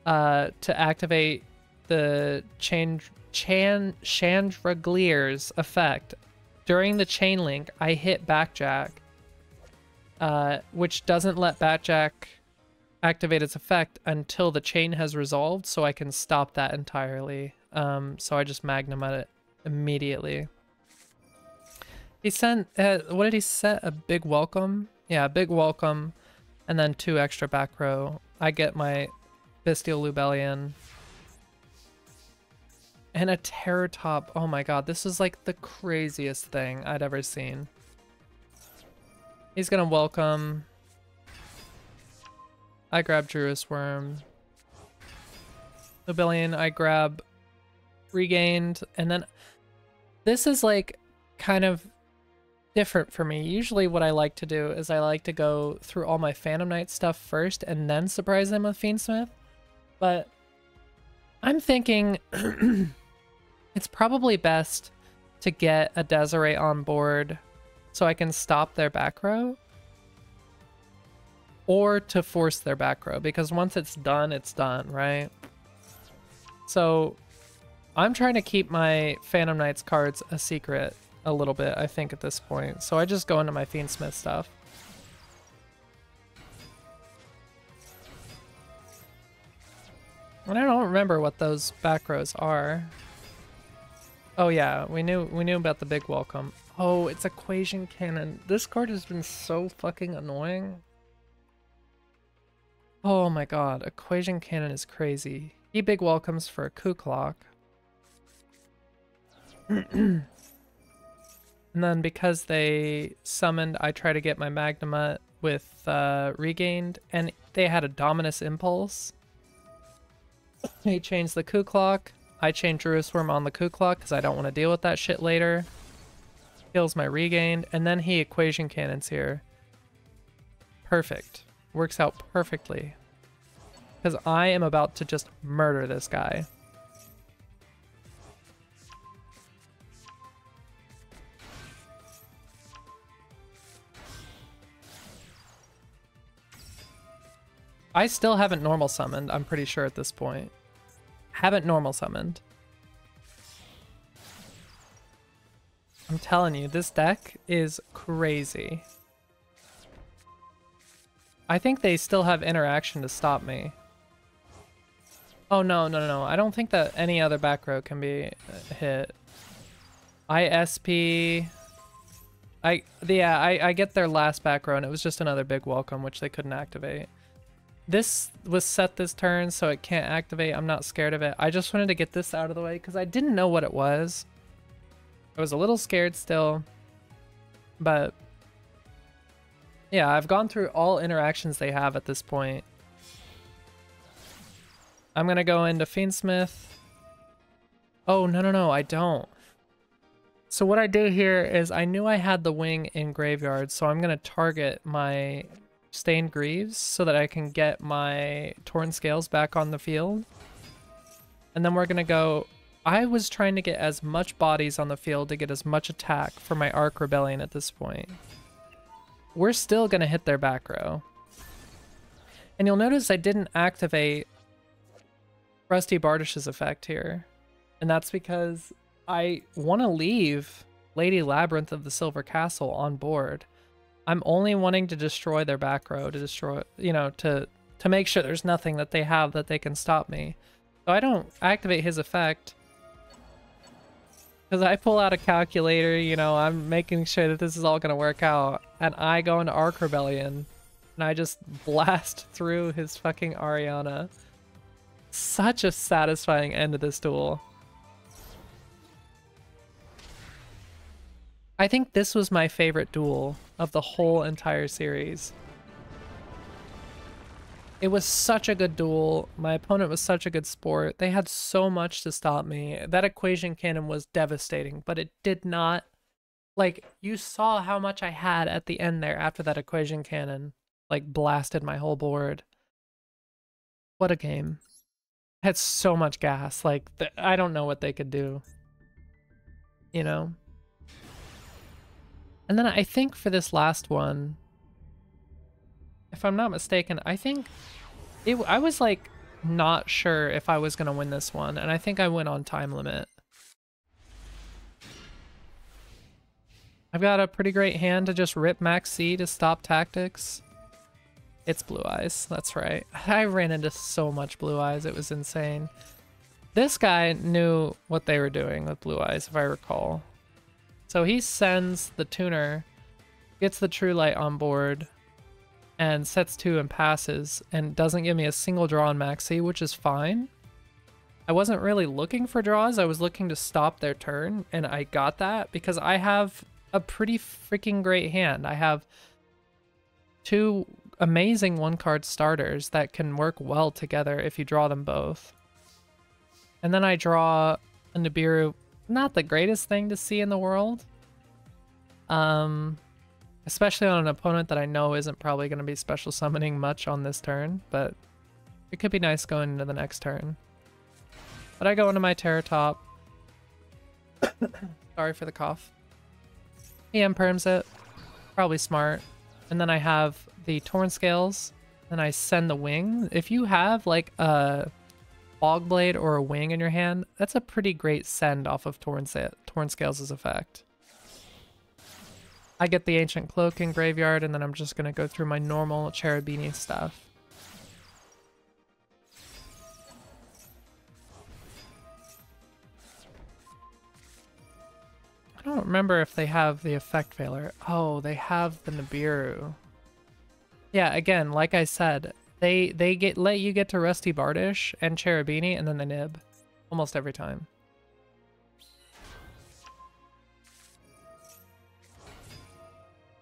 [SPEAKER 1] to activate the Chandraglier's effect, during the chain link, I hit Backjack, which doesn't let Backjack activate its effect until the chain has resolved, so I can stop that entirely. So I just Magnum at it immediately. He sent, what did he set? A big welcome? Yeah, a big welcome, and then 2 extra back row. I get my Bestial Lubellion. And a Terror Top. Oh my god, this is like the craziest thing I'd ever seen. He's gonna welcome. I grab Druis Worm. Lubellion, I grab Regained, and then this is like kind of different for me. Usually what I like to do is I like to go through all my Phantom Knight stuff first and then surprise them with Fiendsmith. But I'm thinking it's probably best to get a Desiree on board so I can stop their back row, or to force their back row, because once it's done, right? So I'm trying to keep my Phantom Knights cards a secret a little bit, I think, at this point. So I just go into my Fiendsmith stuff. And I don't remember what those back rows are. Oh yeah, we knew about the big welcome. Oh, it's Equation Cannon. This card has been so fucking annoying. Oh my god, Equation Cannon is crazy. He big welcomes for a Coup Clock. And then because they summoned, I try to get my Magnamut with Regained, and they had a Dominus Impulse. He changed the Coup Clock. I changed Druis Worm on the Coup Clock because I don't want to deal with that shit later. Kills my Regained, and then he Equation Cannons here. Perfect. Works out perfectly. Because I am about to just murder this guy. I still haven't normal summoned, I'm pretty sure at this point. Haven't normal summoned. I'm telling you, this deck is crazy. I think they still have interaction to stop me. Oh, no. I don't think that any other back row can be hit. ISP. I get their last back row, and it was just another big welcome, which they couldn't activate. This was set this turn, so it can't activate. I'm not scared of it. I just wanted to get this out of the way because I didn't know what it was. I was a little scared still, but yeah, I've gone through all interactions they have at this point. I'm gonna go into Fiendsmith. Oh, no, I don't. So what I do here is I knew I had the wing in graveyard, so I'm gonna target my Stained Greaves so that I can get my Torn Scales back on the field. And then we're gonna go... I was trying to get as much bodies on the field to get as much attack for my Arc Rebellion at this point. We're still gonna hit their back row. And you'll notice I didn't activate Rusty Bardish's effect here. And that's because I want to leave Lady Labyrinth of the Silver Castle on board. I'm only wanting to destroy their back row, to destroy, you know, to make sure there's nothing that they have that they can stop me. So I don't activate his effect. Because I pull out a calculator, you know, I'm making sure that this is all going to work out. And I go into Arc Rebellion. And I just blast through his fucking Ariana. Such a satisfying end to this duel. I think this was my favorite duel of the whole entire series. It was such a good duel. My opponent was such a good sport. They had so much to stop me. That equation cannon was devastating, but it did not... Like, you saw how much I had at the end there after that equation cannon, like, blasted my whole board. What a game. I had so much gas. Like, I don't know what they could do. You know? And then I think for this last one, if I'm not mistaken, I think I was like not sure if I was going to win this one, and I think I went on time limit. I've got a pretty great hand to just rip Max C to stop tactics. It's Blue Eyes, that's right. I ran into so much Blue Eyes, it was insane. This guy knew what they were doing with Blue Eyes, if I recall. So he sends the tuner, gets the True Light on board, and sets 2 and passes, and doesn't give me a single draw on Maxi, which is fine. I wasn't really looking for draws, I was looking to stop their turn, and I got that because I have a pretty freaking great hand. I have 2 amazing 1-card starters that can work well together if you draw them both. And then I draw a Nibiru. Not the greatest thing to see in the world. Especially on an opponent that I know isn't probably going to be special summoning much on this turn, but it could be nice going into the next turn. But I go into my Terror Top. Sorry for the cough. He imperms it. Probably smart. And then I have the Torn Scales, and I send the wing. If you have like a Fog Blade or a wing in your hand, that's a pretty great send off of Torn Scales' effect. I get the Ancient Cloak in graveyard, and then I'm just going to go through my normal Cherubini stuff. I don't remember if they have the effect failure. Oh, they have the Nibiru. Yeah, again, like I said, they let you get to Rusty Bardish and Cherubini, and then they nib. Almost every time.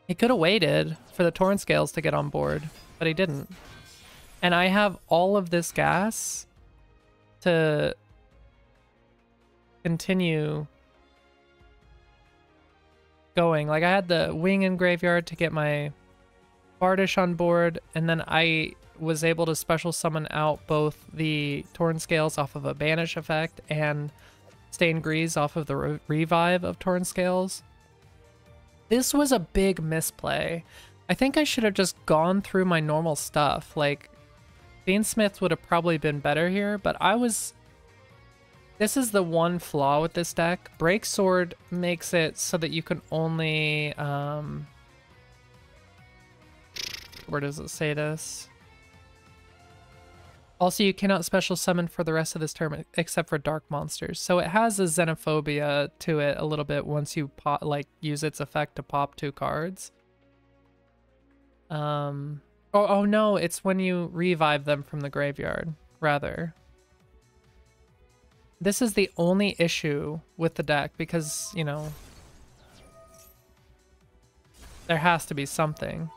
[SPEAKER 1] He could have waited for the Torn Scales to get on board, but he didn't. And I have all of this gas to continue going. Like, I had the wing in graveyard to get my Bardish on board, and then I was able to special summon out both the Torn Scales off of a Banish effect and Stained Greaves off of the revive of Torn Scales. This was a big misplay. I think I should have just gone through my normal stuff. Like, Fiendsmith would have probably been better here, but I was... This is the one flaw with this deck. Break Sword makes it so that you can only... Where does it say this? Also, you cannot special summon for the rest of this term except for dark monsters. So it has a xenophobia to it a little bit once you pop, like, use its effect to pop 2 cards. Oh no, it's when you revive them from the graveyard, rather. This is the only issue with the deck because, you know, there has to be something.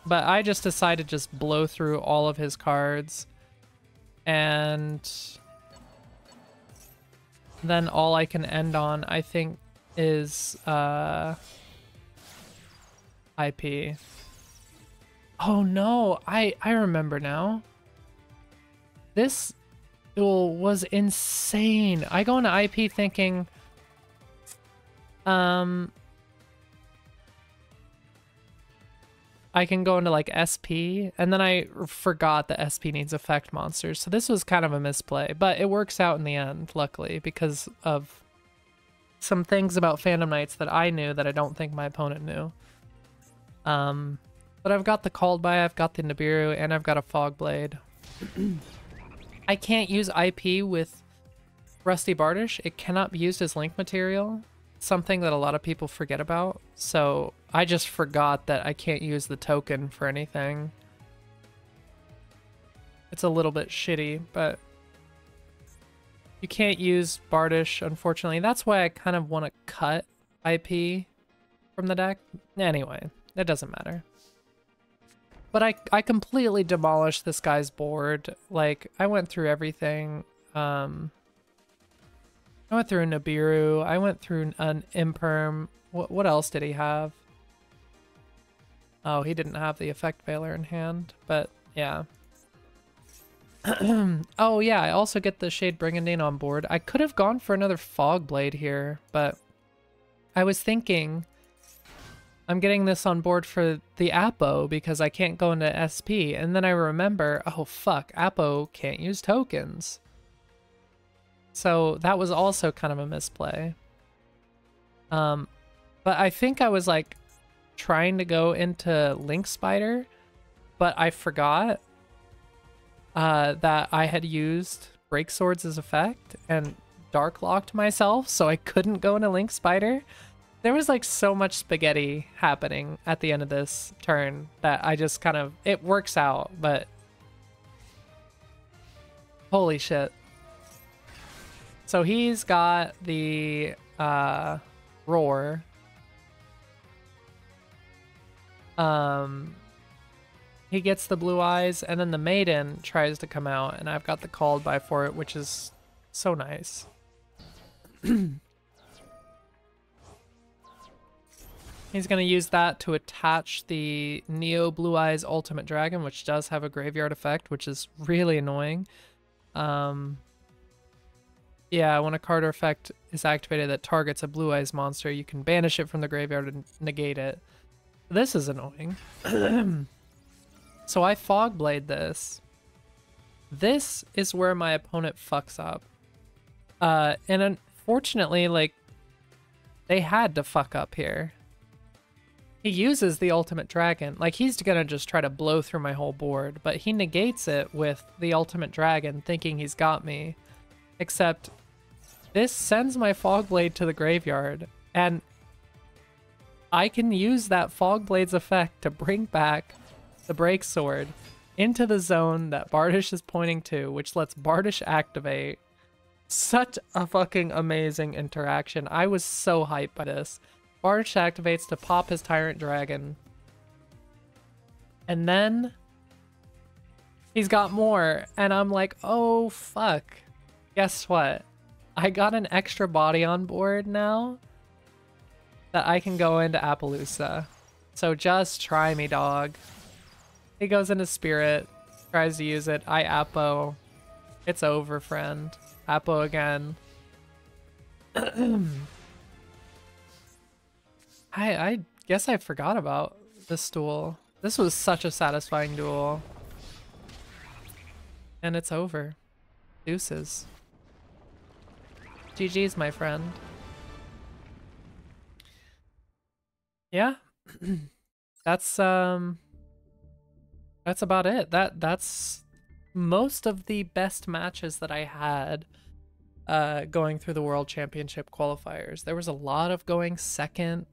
[SPEAKER 1] But I just decided to just blow through all of his cards. And then all I can end on, I think, is IP. Oh no, I remember now. This duel was insane. I go into IP thinking, I can go into like SP, and then I forgot that SP needs effect monsters. So this was kind of a misplay, but it works out in the end, luckily, because of some things about Phantom Knights that I knew that I don't think my opponent knew. But I've got the Called By, I've got the Nibiru, and I've got a Fog Blade. I can't use IP with Rusty Bardish. It cannot be used as link material. Something that a lot of people forget about. So I just forgot that I can't use the token for anything. It's a little bit shitty, but you can't use Bardish, unfortunately. That's why I kind of want to cut IP from the deck. Anyway, it doesn't matter. But I completely demolished this guy's board. Like, I went through everything. I went through a Nibiru. I went through an Imperm. What else did he have? Oh, he didn't have the Effect Veiler in hand, but yeah. Oh yeah, I also get the Shade Brigandine on board. I could have gone for another Fog Blade here, but I was thinking I'm getting this on board for the Apo because I can't go into SP, and then I remember, oh fuck, Apo can't use tokens. So that was also kind of a misplay. But I think I was like trying to go into Link Spider, but I forgot that I had used Break Swords as effect and Dark Locked myself, so I couldn't go into Link Spider. There was like so much spaghetti happening at the end of this turn that I just kind of, it works out, but holy shit. So he's got the Roar. He gets the Blue Eyes, and then the Maiden tries to come out, and I've got the Called By for it, which is so nice. He's going to use that to attach the Neo Blue Eyes Ultimate Dragon, which does have a graveyard effect, which is really annoying. Yeah, when a card or effect is activated that targets a Blue Eyes monster, you can banish it from the graveyard and negate it. This is annoying. So I Fog Blade this. This is where my opponent fucks up. And unfortunately, like, they had to fuck up here. He uses the Ultimate Dragon. Like, he's gonna just try to blow through my whole board, but he negates it with the Ultimate Dragon, thinking he's got me. Except, this sends my Fog Blade to the graveyard, and I can use that Fog Blade's effect to bring back the Break Sword into the zone that Bardish is pointing to, which lets Bardish activate. Such a fucking amazing interaction. I was so hyped by this. Bardish activates to pop his Tyrant Dragon. And then he's got more, and I'm like, oh fuck. Guess what? I got an extra body on board now that I can go into Appaloosa. So just try me, dog. He goes into Spirit, tries to use it. I Appo. It's over, friend. Appo again. I guess I forgot about this duel. This was such a satisfying duel. And it's over. Deuces. GG's, my friend. Yeah. That's about it. That's most of the best matches that I had going through the World Championship qualifiers. There was a lot of going second,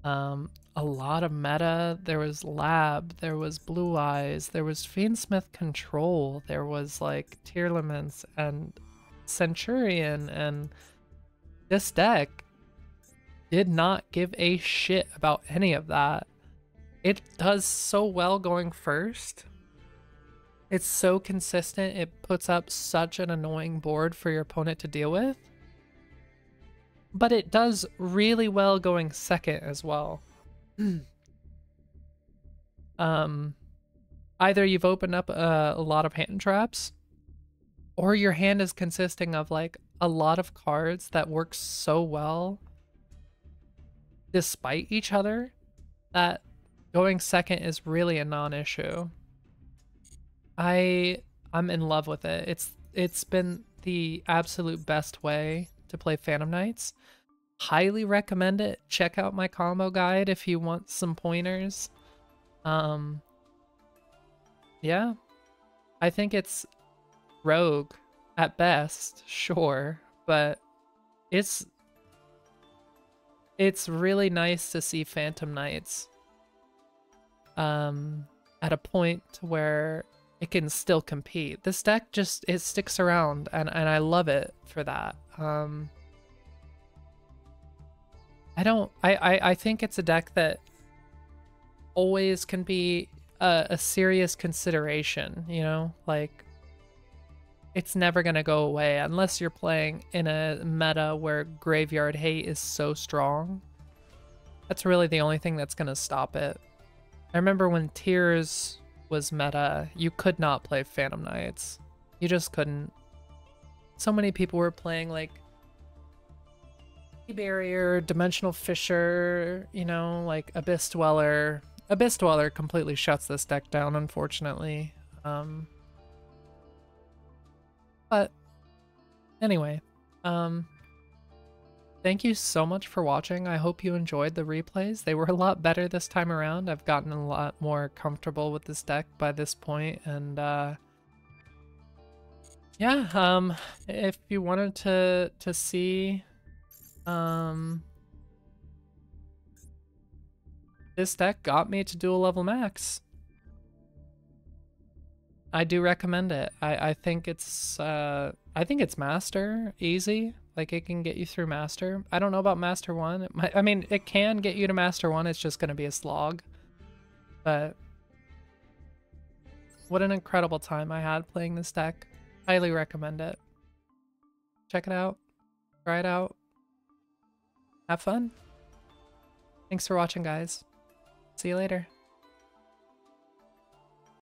[SPEAKER 1] a lot of meta. There was Lab, there was Blue Eyes, there was Fiendsmith Control, there was like Tearlaments and Centurion, and this deck did not give a shit about any of that. It does so well going first. It's so consistent, it puts up such an annoying board for your opponent to deal with. But it does really well going second as well. Either you've opened up a lot of hand traps, or your hand is consisting of like a lot of cards that work so well despite each other that going second is really a non-issue. I'm in love with it. It's been the absolute best way to play Phantom Knights. Highly recommend it. Check out my combo guide if you want some pointers. Yeah. I think it's rogue at best, sure, but it's really nice to see Phantom Knights at a point where it can still compete. This deck just, it sticks around, and I love it for that. I think it's a deck that always can be a serious consideration, you know? Like, it's never gonna go away unless you're playing in a meta where Graveyard Hate is so strong. That's really the only thing that's gonna stop it. I remember when Tears was meta, you could not play Phantom Knights. You just couldn't. So many people were playing like Barrier, Dimensional Fisher, you know, like Abyss Dweller. Abyss Dweller completely shuts this deck down, unfortunately. But anyway, thank you so much for watching. I hope you enjoyed the replays. They were a lot better this time around. I've gotten a lot more comfortable with this deck by this point, and yeah, if you wanted to see this deck got me to Duel.Max. I do recommend it. I think it's Master easy. Like, it can get you through Master. I don't know about Master 1. I mean, it can get you to Master 1. It's just going to be a slog. But what an incredible time I had playing this deck. Highly recommend it. Check it out. Try it out. Have fun. Thanks for watching, guys. See you later.